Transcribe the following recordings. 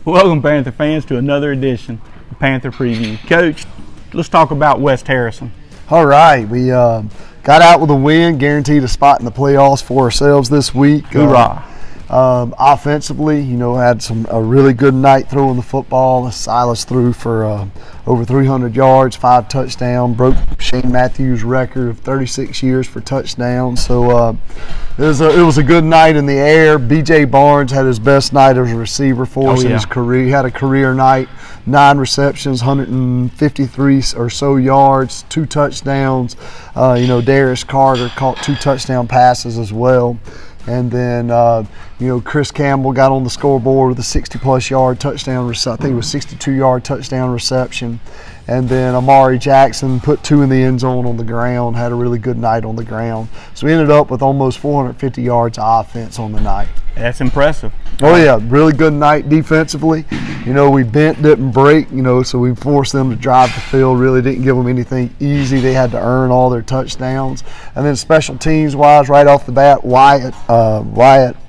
Welcome, Panther fans, to another edition of Panther Preview. Coach, let's talk about West Harrison. All right, we got out with a win, guaranteed a spot in the playoffs for ourselves this week. Hoorah. Offensively, had a really good night throwing the football. Silas threw for over 300 yards, 5 touchdowns, broke Shane Matthews' record of 36 years for touchdowns. So it was a good night in the air. B.J. Barnes had his best night as a receiver for us in his career. He had a career night, 9 receptions, 153 or so yards, 2 touchdowns. Darius Carter caught 2 touchdown passes as well. And then, Chris Campbell got on the scoreboard with a 60-plus yard touchdown. I think it was 62-yard touchdown reception. And then Amari Jackson put 2 in the end zone on the ground, had a really good night on the ground. So we ended up with almost 450 yards of offense on the night. That's impressive. Oh, yeah, really good night defensively. We bent, didn't break, so we forced them to drive the field. Really didn't give them anything easy. They had to earn all their touchdowns. And then special teams-wise, right off the bat, Wyatt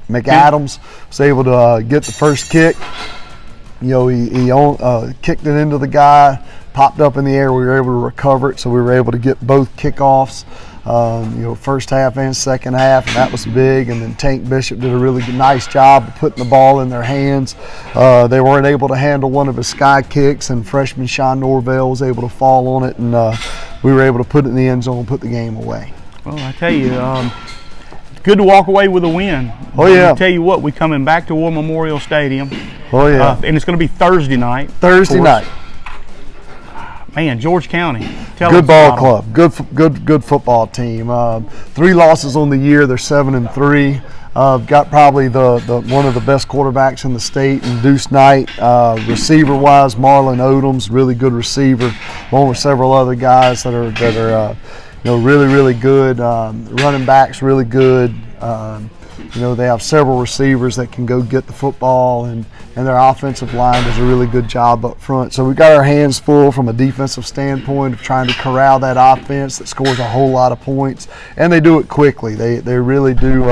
McAdams was able to get the first kick. He kicked it into the guy, popped up in the air. We were able to recover it, so we were able to get both kickoffs. First half and second half, and that was big. And then Tank Bishop did a really nice job of putting the ball in their hands. They weren't able to handle one of his sky kicks, and freshman Sean Norvell was able to fall on it, and we were able to put it in the end zone and put the game away. Well, I tell you, good to walk away with a win. Oh, yeah. I tell you what, we're coming back to War Memorial Stadium. Oh, yeah. And it's going to be Thursday night. Thursday night. Man, George County. Good ball club. Good football team. 3 losses on the year. They're 7-3. Got probably the one of the best quarterbacks in the state, and Deuce Knight. Receiver-wise, Marlon Odoms, really good receiver, along with several other guys that are really, really good. Running backs, really good. They have several receivers that can go get the football, and their offensive line does a really good job up front. So we've got our hands full from a defensive standpoint of trying to corral that offense that scores a whole lot of points, and they do it quickly. They really do.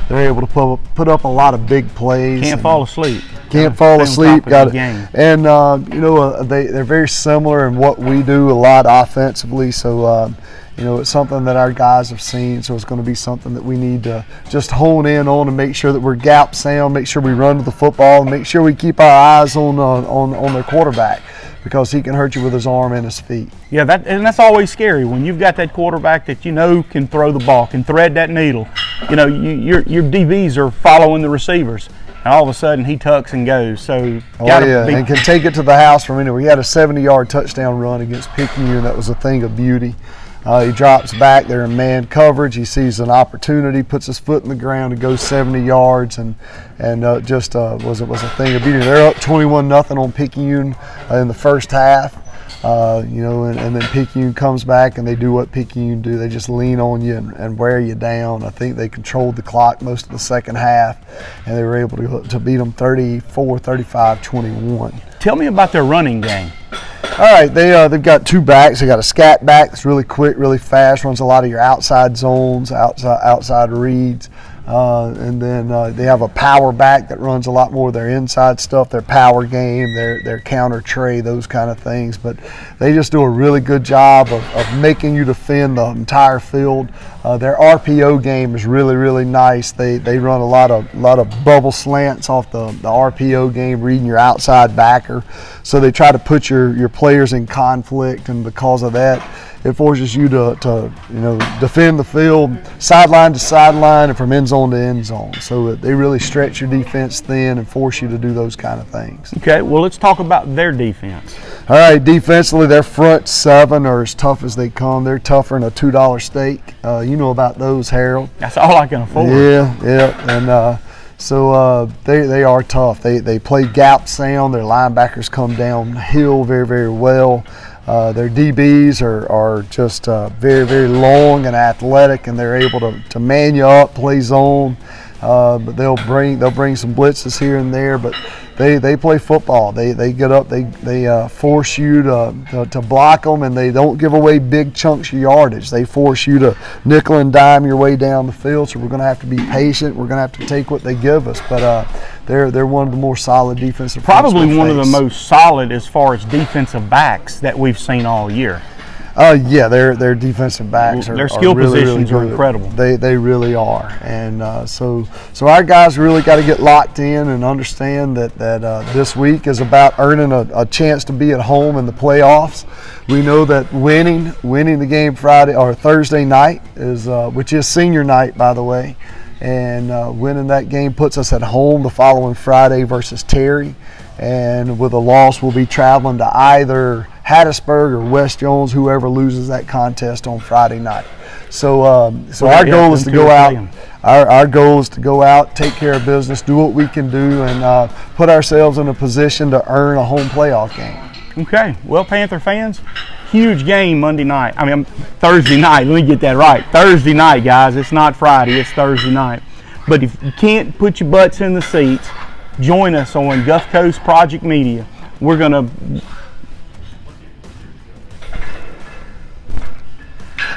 They're able to put up a lot of big plays. Can't fall asleep. Can't fall asleep. Got it. And they're very similar in what we do a lot offensively. So. It's something that our guys have seen, so it's going to be something that we need to just hone in on and make sure that we're gap sound, make sure we run to the football, and make sure we keep our eyes on their quarterback, because he can hurt you with his arm and his feet. Yeah, that's always scary when you've got that quarterback that can throw the ball, can thread that needle. Your DBs are following the receivers, and all of a sudden he tucks and goes. So and can take it to the house from anywhere. He had a 70-yard touchdown run against Picayune. That was a thing of beauty. He drops back there in man coverage. He sees an opportunity, puts his foot in the ground, and goes 70 yards, and was a thing of beauty. They're up 21-0 on Picayune in the first half, and then Picayune comes back and they do what Picayune do. They just lean on you and wear you down. I think they controlled the clock most of the second half, and they were able to beat them 34-35-21. Tell me about their running game. All right, they've got 2 backs. They got a scat back that's really quick, really fast, runs a lot of your outside zones, outside reads. And then they have a power back that runs a lot more of their inside stuff, their power game, their counter tray, those kind of things. But they just do a really good job of making you defend the entire field. Their RPO game is really, really nice. They run a lot of bubble slants off the RPO game, reading your outside backer. So they try to put your players in conflict, and because of that, it forces you to defend the field sideline to sideline and from end zone to end zone. So they really stretch your defense thin and force you to do those kind of things. Okay, well, let's talk about their defense. All right, defensively, their front 7 are as tough as they come. They're tougher than a $2 steak. You know about those, Harold. That's all I can afford. Yeah, and so they are tough. They play gap sound. Their linebackers come downhill very, very well. Their DBs are just very, very long and athletic, and they're able to man you up, play zone. But they'll bring some blitzes here and there. But they play football. They get up, they force you to block them, and they don't give away big chunks of yardage. They force you to nickel and dime your way down the field. So we're going to have to be patient. We're going to have to take what they give us. But they're one of the more solid defensive. Probably one of the most solid as far as defensive backs that we've seen all year. Yeah, their defensive backs their skill really, positions really are incredible. They really are, and so our guys really got to get locked in and understand that this week is about earning a chance to be at home in the playoffs. We know that winning the game Friday or Thursday night is which is senior night, by the way, and winning that game puts us at home the following Friday versus Terry, and with a loss we'll be traveling to either Hattiesburg or West Jones, whoever loses that contest on Friday night. So our goal is to go out. Our goal is to go out, take care of business, do what we can do, and put ourselves in a position to earn a home playoff game. Okay. Well, Panther fans, huge game Monday night. I mean, Thursday night. Let me get that right. Thursday night, guys. It's not Friday. It's Thursday night. But if you can't put your butts in the seats, join us on Gulf Coast Project Media. We're going to...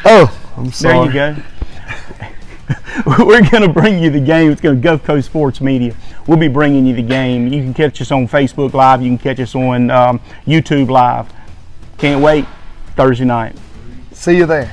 Oh, I'm sorry. There you go. We're going to bring you the game. It's going to Gulf Coast Sports Media. We'll be bringing you the game. You can catch us on Facebook Live. You can catch us on YouTube Live. Can't wait. Thursday night. See you there.